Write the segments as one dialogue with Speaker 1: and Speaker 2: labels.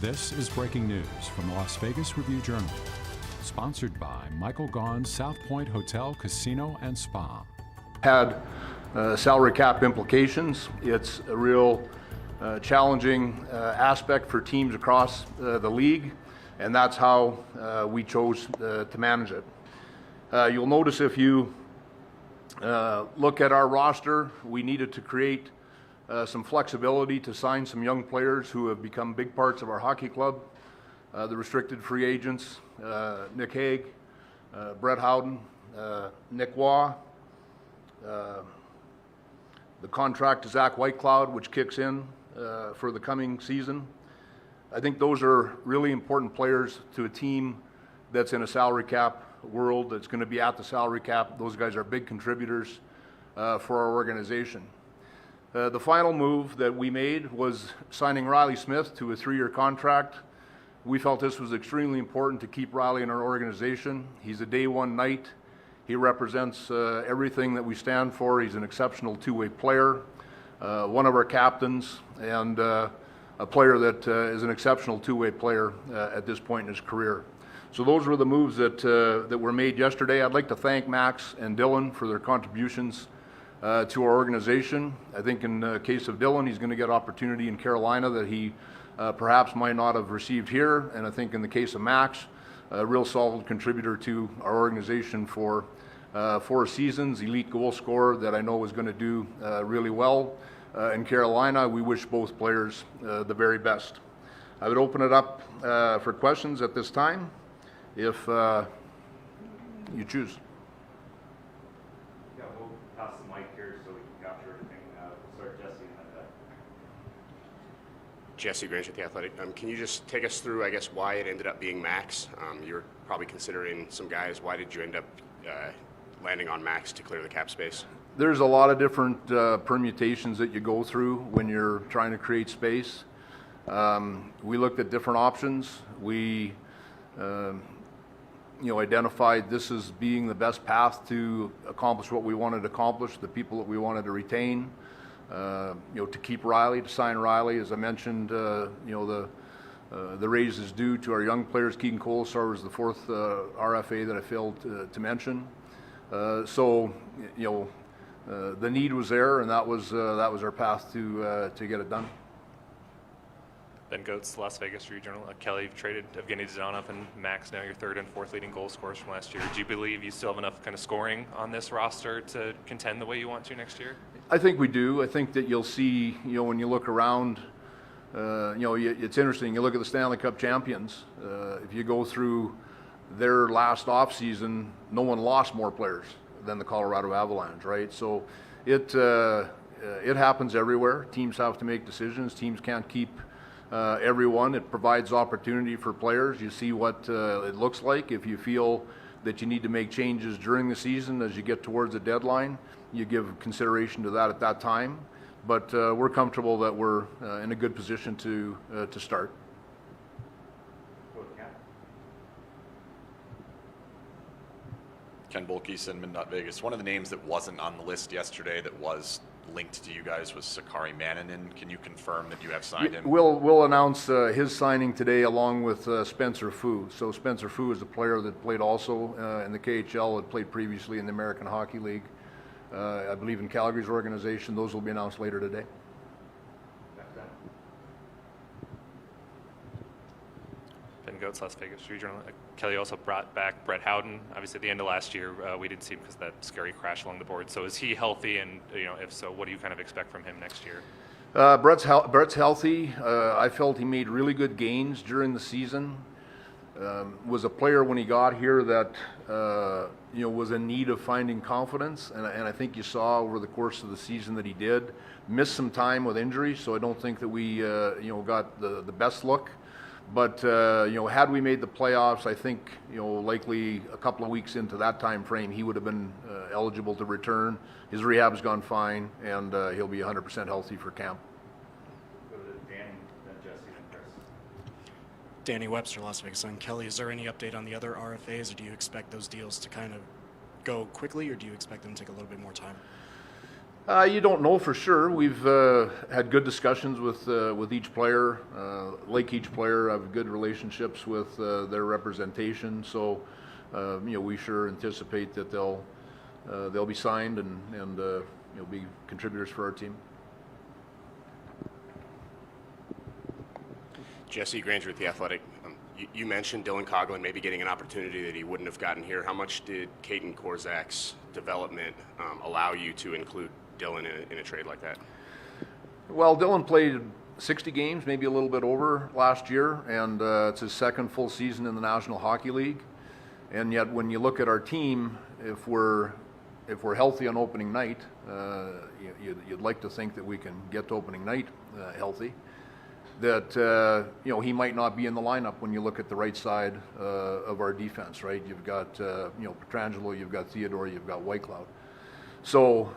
Speaker 1: This is breaking news from the Las Vegas Review-Journal, sponsored by Michael Gaughan's South Point Hotel, Casino, and Spa.
Speaker 2: Had salary cap implications. It's a real challenging aspect for teams across the league, and that's how we chose to manage it. You'll notice if you look at our roster, we needed to create some flexibility to sign some young players who have become big parts of our hockey club. The restricted free agents, Nick Hague, Brett Howden, Nick Waugh, the contract to Zach Whitecloud, which kicks in for the coming season. I think those are really important players to a team that's in a salary cap world, that's going to be at the salary cap. Those guys are big contributors for our organization. The final move that we made was signing Reilly Smith to a 3-year contract. We felt this was extremely important to keep Reilly in our organization. He's a day one Knight. He represents everything that we stand for. He's an exceptional two-way player, one of our captains, and a player that is an exceptional two-way player at this point in his career. So those were the moves that were made yesterday. I'd like to thank Max and Dylan for their contributions to our organization. I think in the case of Dylan, he's going to get opportunity in Carolina that he perhaps might not have received here. And I think in the case of Max, a real solid contributor to our organization for 4 seasons, elite goal scorer that I know is going to do really well in Carolina. We wish both players the very best. I would open it up for questions at this time, if you choose.
Speaker 3: Yeah, we'll pass the mic here so we can capture everything. We'll start Jesse and then
Speaker 4: Jesse Grange at The Athletic. Can you just take us through, I guess, why it ended up being Max? You were probably considering some guys. Why did you end up landing on Max to clear the cap space?
Speaker 2: There's a lot of different permutations that you go through when you're trying to create space. We looked at different options. We identified this as being the best path to accomplish what we wanted to accomplish, the people that we wanted to retain, to keep Reilly, to sign Reilly. As I mentioned, the raise is due to our young players. Keegan Colasar was the 4th RFA that I failed to mention. The need was there, and that was our path to get it done.
Speaker 5: Ben Goetz, Las Vegas Review-Journal. Kelly, you've traded Evgeny Zadonov and Max, now your 3rd and 4th leading goal scorers from last year. Do you believe you still have enough kind of scoring on this roster to contend the way you want to next year?
Speaker 2: I think we do. I think that you'll see, when you look around, it's interesting. You look at the Stanley Cup champions. If you go through their last offseason, no one lost more players than the Colorado Avalanche, right? So it happens everywhere. Teams have to make decisions. Teams can't keep everyone. It provides opportunity for players. You see what it looks like. If you feel that you need to make changes during the season as you get towards the deadline, you give consideration to that at that time. But we're comfortable that we're in a good position to start.
Speaker 6: Ken Bolkison, Midnight Vegas. One of the names that wasn't on the list yesterday that was linked to you guys was Sakari Mannanen. Can you confirm that you have signed him?
Speaker 2: We'll announce his signing today along with Spencer Fu. So Spencer Fu is a player that played also in the KHL, had played previously in the American Hockey League, I believe in Calgary's organization. Those will be announced later today.
Speaker 5: Ben Goetz, Las Vegas Review-Journal. Kelly also brought back Brett Howden. Obviously, at the end of last year, we didn't see him because of that scary crash along the board. So is he healthy? And if so, what do you kind of expect from him next year?
Speaker 2: Brett's healthy. I felt he made really good gains during the season. Was a player when he got here that was in need of finding confidence, and I think you saw over the course of the season that he did. Missed some time with injury, so I don't think that we got the best look. But had we made the playoffs, I think likely a couple of weeks into that time frame, he would have been eligible to return. His rehab's gone fine, and he'll be 100% healthy for camp.
Speaker 3: go to Danny, then Jesse, then Chris.
Speaker 7: Danny Webster, Las Vegas Sun. Kelly, is there any update on the other RFAs, or do you expect those deals to kind of go quickly, or do you expect them to take a little bit more time?
Speaker 2: You don't know for sure. We've had good discussions with each player. Like each player, have good relationships with their representation. So, we sure anticipate that they'll be signed and be contributors for our team.
Speaker 4: Jesse Granger with The Athletic. You mentioned Dylan Coghlan maybe getting an opportunity that he wouldn't have gotten here. How much did Caden Korzak's development allow you to include Dylan in a trade like that?
Speaker 2: Well, Dylan played 60 games, maybe a little bit over last year, and it's his second full season in the National Hockey League. And yet, when you look at our team, if we're healthy on opening night, you'd like to think that we can get to opening night healthy. That he might not be in the lineup when you look at the right side of our defense, right? You've got Petrangelo, you've got Theodore, you've got Whitecloud. So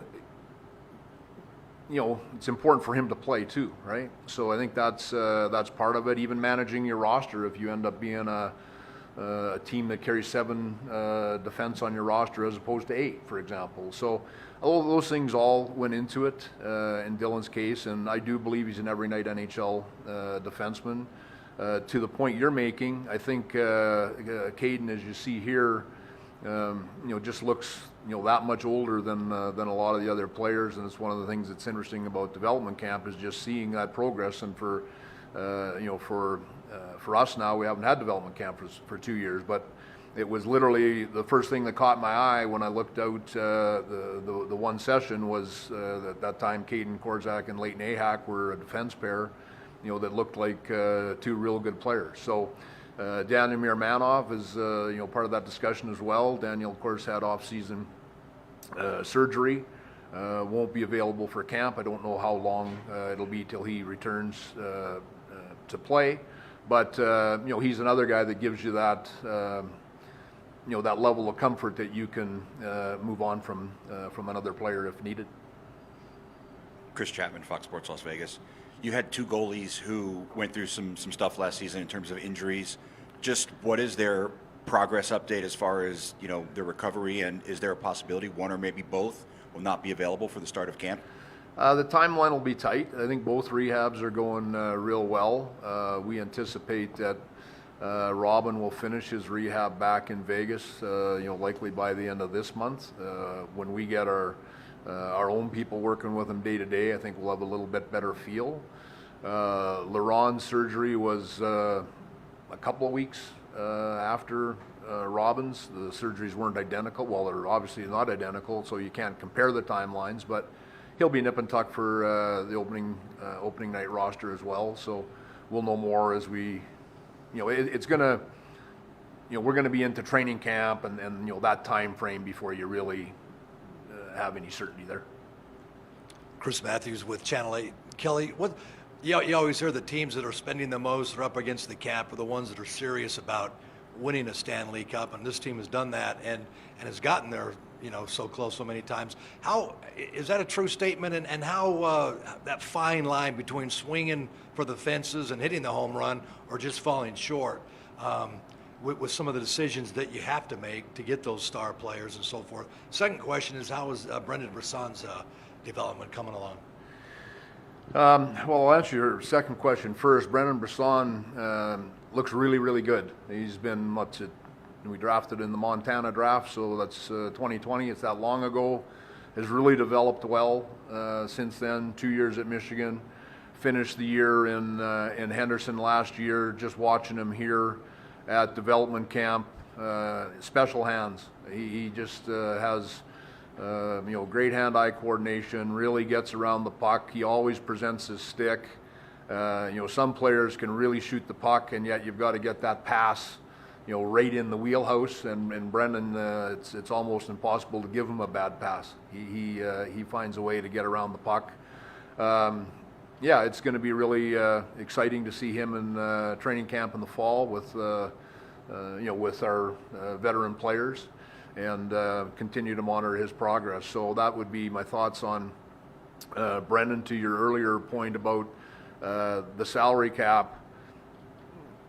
Speaker 2: it's important for him to play too, right? So I think that's part of it. Even managing your roster, if you end up being a team that carries 7 defense on your roster as opposed to 8, for example. So all those things all went into it in Dylan's case, and I do believe he's an every night NHL defenseman. To the point you're making, I think Caden, as you see here, just looks that much older than a lot of the other players, and it's one of the things that's interesting about development camp is just seeing that progress. And for us now, we haven't had development camp for 2 years, but it was literally the first thing that caught my eye when I looked out the one session was at that time Caden Korzak and Leighton Ahak were a defense pair, that looked like 2 real good players. So Daniel Mirmanov is part of that discussion as well. Daniel, of course, had off-season surgery. Won't be available for camp. I don't know how long it'll be till he returns to play. But he's another guy that gives you that that level of comfort that you can move on from another player if needed.
Speaker 8: Chris Chapman, Fox Sports Las Vegas. You had 2 goalies who went through some stuff last season in terms of injuries. Just what is their progress update as far as their recovery, and is there a possibility one or maybe both will not be available for the start of camp?
Speaker 2: The timeline will be tight. I think both rehabs are going real well. We anticipate that Robin will finish his rehab back in Vegas, likely by the end of this month. When we get our own people working with him day to day, I think we'll have a little bit better feel. Laron's surgery was a couple of weeks after Robin's. The surgeries weren't identical. Well, they're obviously not identical, so you can't compare the timelines, but he'll be nip and tuck for the opening night roster as well. So we'll know more as we, it's gonna, we're gonna be into training camp and that time frame before you really have any certainty there.
Speaker 9: Chris Matthews with Channel 8. Kelly, you always hear the teams that are spending the most are up against the cap are the ones that are serious about winning a Stanley Cup, and this team has done that and has gotten there, so close so many times. How is that a true statement? And how that fine line between swinging for the fences and hitting the home run or just falling short with some of the decisions that you have to make to get those star players and so forth. Second question is, how is Brendan Brison's development coming along?
Speaker 2: Well, I'll answer your second question first. Brendan Brisson looks really, really good. He's been we drafted in the Montana draft, so that's 2020. It's that long ago. Has really developed well since then. 2 years at Michigan. Finished the year in Henderson last year. Just watching him here at development camp. Special hands. He just has great hand-eye coordination. Really gets around the puck. He always presents his stick. Some players can really shoot the puck, and yet you've got to get that pass, right in the wheelhouse. And Brendan, it's almost impossible to give him a bad pass. He finds a way to get around the puck. It's going to be really exciting to see him in training camp in the fall with our veteran players, and continue to monitor his progress. So that would be my thoughts on Brendan. To your earlier point about the salary cap,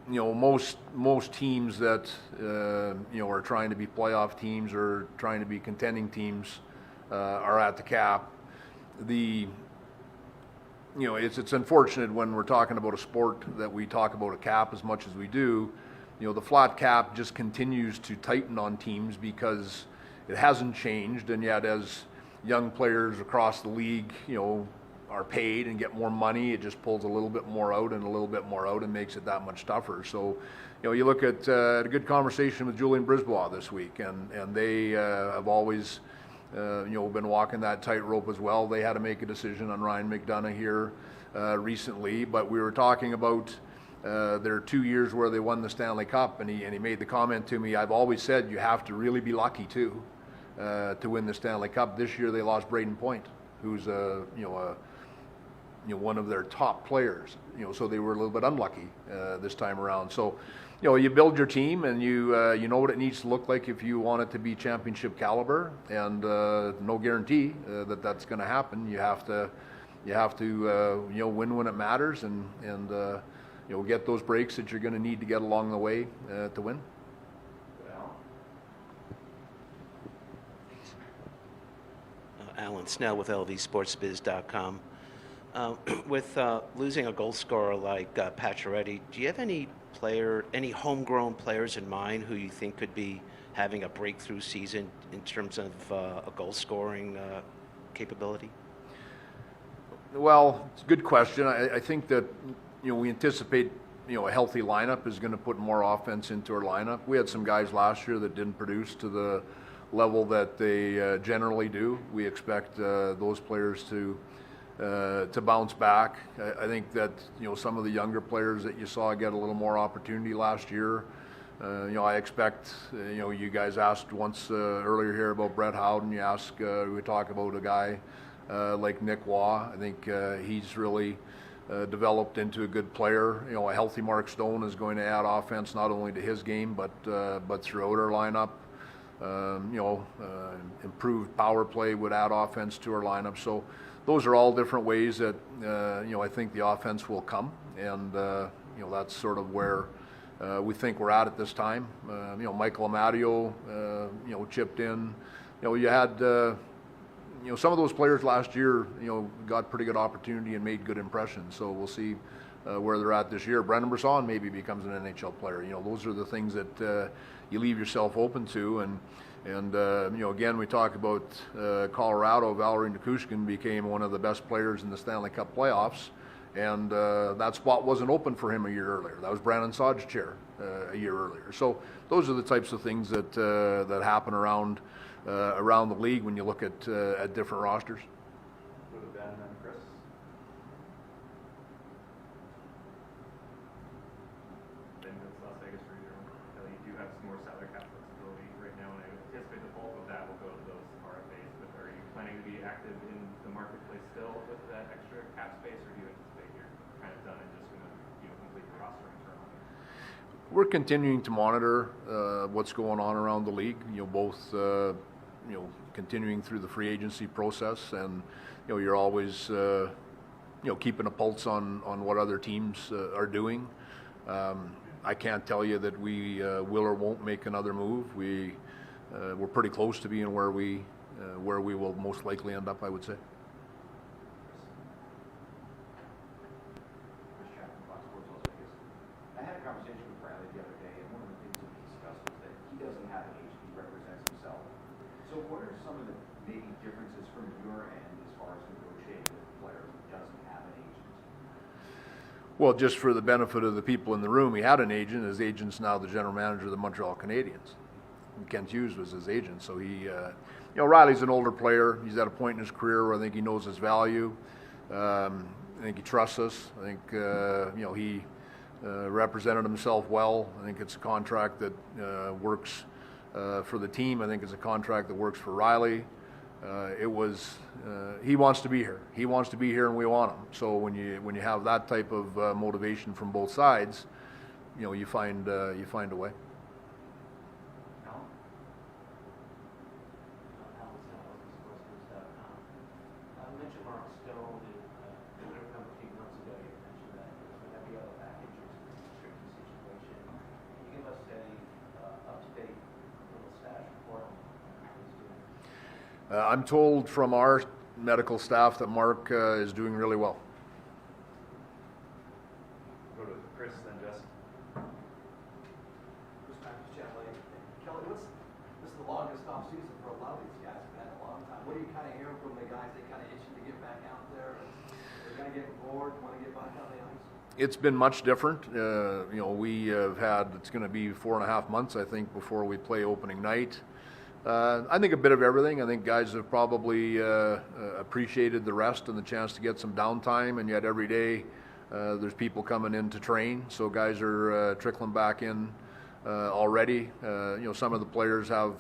Speaker 2: most teams that are trying to be playoff teams or trying to be contending teams are at the cap. it's unfortunate when we're talking about a sport that we talk about a cap as much as we do. The flat cap just continues to tighten on teams because it hasn't changed, and yet as young players across the league, are paid and get more money, it just pulls a little bit more out and a little bit more out and makes it that much tougher. So, you look at a good conversation with Julian Brisbois this week, and they have always, been walking that tightrope as well. They had to make a decision on Ryan McDonough here recently, but we were talking about their 2 years where they won the Stanley Cup, and he made the comment to me, I've always said you have to really be lucky too to win the Stanley Cup. This year they lost Braden Point, who's one of their top players, so they were a little bit unlucky this time around. So, you build your team, and you know what it needs to look like if you want it to be championship caliber, and no guarantee that that's going to happen. You have to win when it matters, and get those breaks that you're going to need to get along the way to win.
Speaker 10: Alan Snell with LVSportsBiz.com. With losing a goal scorer like Pacioretty, do you have any homegrown players in mind who you think could be having a breakthrough season in terms of a goal scoring capability?
Speaker 2: Well, it's a good question. I think that we anticipate a healthy lineup is going to put more offense into our lineup. We had some guys last year that didn't produce to the level that they generally do. We expect those players to bounce back. I think that some of the younger players that you saw get a little more opportunity last year. I expect you guys asked once earlier here about Brett Howden. You asked we talk about a guy like Nick Waugh. I think he's really developed into a good player. A healthy Mark Stone is going to add offense not only to his game but throughout our lineup. Improved power play would add offense to our lineup. So those are all different ways that I think the offense will come, and that's sort of where we think we're at this time. Michael Amadio, chipped in. You had some of those players last year, got pretty good opportunity and made good impressions. So we'll see where they're at this year. Brendan Brisson maybe becomes an NHL player. Those are the things that you leave yourself open to. And again, we talk about Colorado. Valeri Nichushkin became one of the best players in the Stanley Cup playoffs, and that spot wasn't open for him a year earlier. That was Brandon Saad's chair a year earlier. So those are the types of things that happen around the league when you look at different rosters.
Speaker 3: Go to Ben and then Chris. Ben goes Las Vegas for you. You do have some more salary cap flexibility right now, and I anticipate the bulk of that will go to those RFAs. But are you planning to be active in the marketplace still with that extra cap space, or do you anticipate you're kind of done and just going to complete the roster internally?
Speaker 2: We're continuing to monitor what's going on around the league. Both continuing through the free agency process, and you're always keeping a pulse on what other teams are doing. I can't tell you that we will or won't make another move. We're pretty close to being where we will most likely end up, I would say.
Speaker 11: I had a conversation with Reilly the other day, and one of the things that we discussed was that he doesn't have an agent, he represents himself. So what are some of the maybe differences from your end as far as negotiating with a player who doesn't have an agent?
Speaker 2: Well, just for the benefit of the people in the room, he had an agent. His agent's now the general manager of the Montreal Canadiens. Kent Hughes was his agent. So he, Reilly's an older player. He's at a point in his career where I think he knows his value. I think he trusts us. I think, he represented himself well. I think it's a contract that works for the team. I think it's a contract that works for Reilly. He wants to be here. He wants to be here, and we want him. So when you have that type of motivation from both sides, you find a way. I'm told from our medical staff that Mark is doing really well.
Speaker 3: Go to Chris, then Jesse.
Speaker 9: Chris Matthews, Channel 8. Kelly, this is the longest off season for a lot of these guys. It's been a long time. What are you kind of hearing from the guys? They kind of itching to get back out there? They're going to get bored, want to get back on the ice?
Speaker 2: It's been much different. We have had, it's going to be 4.5 months, I think, before we play opening night. I think a bit of everything. I think guys have probably appreciated the rest and the chance to get some downtime, and yet every day there's people coming in to train, so guys are trickling back in already. Some of the players have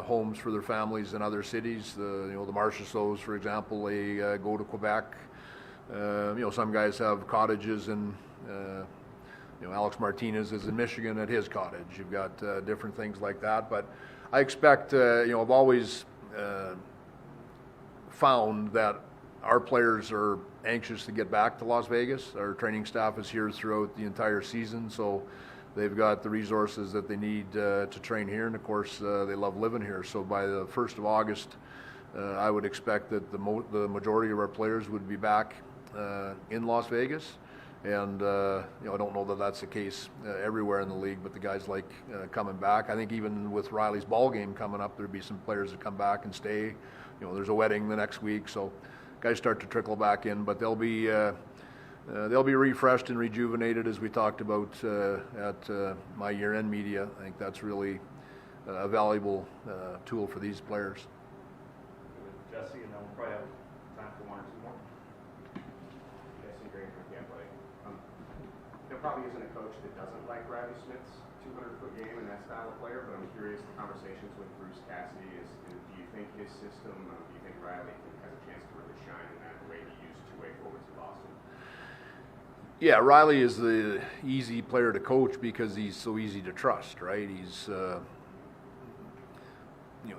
Speaker 2: homes for their families in other cities. The Marchessaults, for example, they go to Quebec. Some guys have cottages in, Alex Martinez is in Michigan at his cottage. You've got different things like that. But I expect, I've always found that our players are anxious to get back to Las Vegas. Our training staff is here throughout the entire season, so they've got the resources that they need to train here. And of course, they love living here. So by the 1st of August, I would expect that the majority of our players would be back in Las Vegas, and I don't know that that's the case everywhere in the league, but the guys like coming back. I think even with Reilly's ball game coming up, there'd be some players that come back and stay. There's a wedding the next week, so guys start to trickle back in, but they'll be refreshed and rejuvenated, as we talked about at my year-end media. I think that's really a valuable tool for these players.
Speaker 3: Jesse, and then we'll probably have time for one or two more.
Speaker 12: Jesse Green from Camp Lake. There probably isn't a coach that doesn't like Reilly Smith's 200-foot game and that style of player, but I'm curious, the conversations with Bruce Cassidy is, do you think his system, do you think Reilly has a chance to really shine in that way he used two-way forwards in Boston?
Speaker 2: Yeah, Reilly is the easy player to coach because he's so easy to trust, right? He's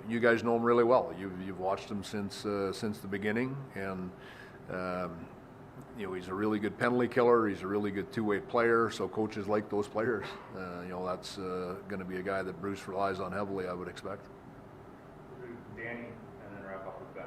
Speaker 2: you guys know him really well. You've watched him since the beginning, and he's a really good penalty killer. He's a really good two-way player. So coaches like those players. That's going to be a guy that Bruce relies on heavily, I would expect.
Speaker 3: Danny, and then wrap up with Ben.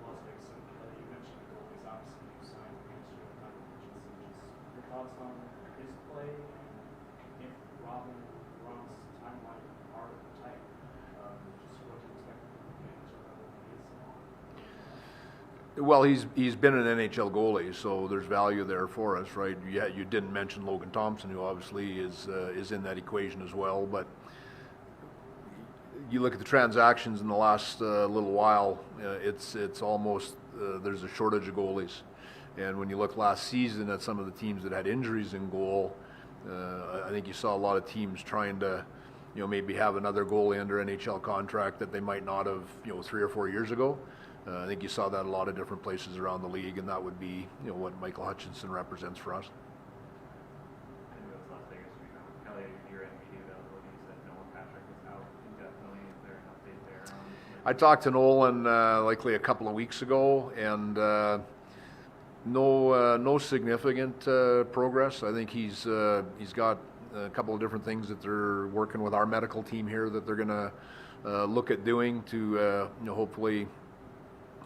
Speaker 7: Las Vegas, you mentioned the goalies. Obviously, you signed against you with Michael Hutchinson. Just your thoughts on his play, and if Robin runs timeline hard and tight, just what to expect from the NHL goalie.
Speaker 2: Well, he's been an NHL goalie, so there's value there for us, right? Yeah, you didn't mention Logan Thompson, who obviously is in that equation as well. But you look at the transactions in the last little while, it's almost there's a shortage of goalies. And when you look last season at some of the teams that had injuries in goal, I think you saw a lot of teams trying to, maybe have another goalie under NHL contract that they might not have, 3 or 4 years ago. I think you saw that a lot of different places around the league, and that would be, what Michael Hutchinson represents for us.
Speaker 3: And with Las Vegas, Kelly, you're in media availability. You said Nolan Patrick is out indefinitely. Is there an update there?
Speaker 2: I talked to Nolan likely a couple of weeks ago, and no significant progress. I think he's got a couple of different things that they're working with our medical team here that they're going to look at doing to hopefully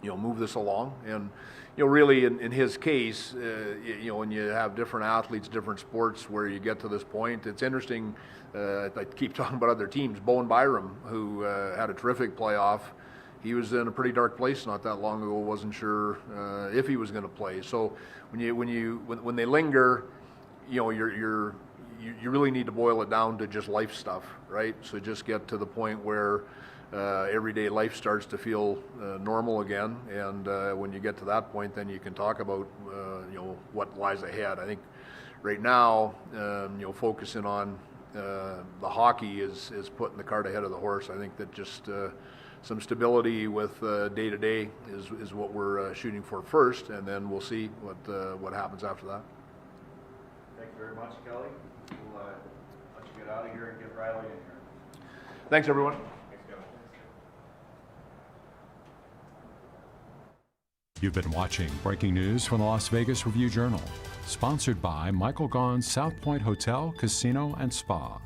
Speaker 2: move this along. And really in his case, when you have different athletes, different sports where you get to this point, it's interesting. I keep talking about other teams. Bowen Byram, who had a terrific playoff, he was in a pretty dark place not that long ago. Wasn't sure if he was going to play. So when they linger, you really need to boil it down to just life stuff, right? So just get to the point where everyday life starts to feel normal again, and when you get to that point, then you can talk about what lies ahead. I think right now, focusing on the hockey is putting the cart ahead of the horse. I think that just some stability with day to day is what we're shooting for first, and then we'll see what happens after that.
Speaker 12: Thank you very much, Kelly. We'll let you get out of here and get Reilly in here.
Speaker 2: Thanks, everyone.
Speaker 1: You've been watching breaking news from the Las Vegas Review-Journal, sponsored by Michael Gaughan's South Point Hotel, Casino, and Spa.